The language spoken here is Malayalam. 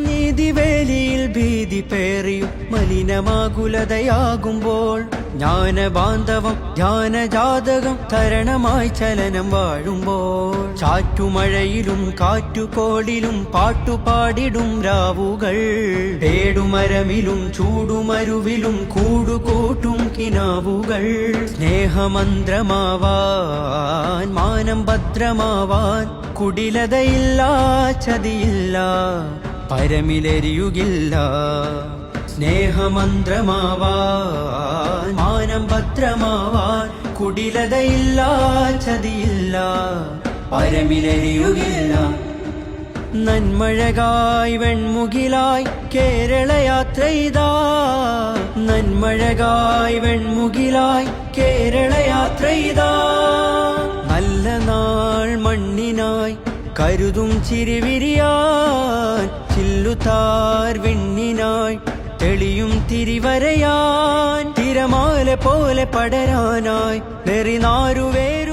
നീതിവേലിയിൽ ഭീതി പേറിയും മലിനമാകുലതയാകുമ്പോൾ ജ്ഞാനബാന്ധവം ധ്യാനജാതകം തരണമായി ചലനം വാഴുമ്പോൾ ചാറ്റുമഴയിലും കാറ്റുകോളിലും പാട്ടുപാടിടും രാവുകൾ പേടുമരമിലും ചൂടുമരുവിലും കൂടുകൂട്ടും കിനാവുകൾ സ്നേഹമന്ത്രമാവാൻ മാനം ഭദ്രമാവാൻ കുടിലതയില്ല ചതിയില്ല പരമിലെരിയുകില്ല സ്നേഹമന്ത്രമാവാൻ മാനം ഭദ്രമാവാൻ കുടിലതയില്ല ചതിയില്ല പരമിലെരിയുകില്ല നന്മഴകായി വെൺമുകിലായി കേരളയാത്രയിതാ നന്മഴകായി വെൺമുകിലായി കേരളയാത്രയിതാ നല്ല നാൾ മണ്ണിനായി കരുതും ചിരിവിരിയാൻ ചില്ലുതാർ വിണ്ണിനായി തെളിയും തിരിവരയാൻ തിരമാല പോലെ പടരാനായി നെറിനാരുവേരു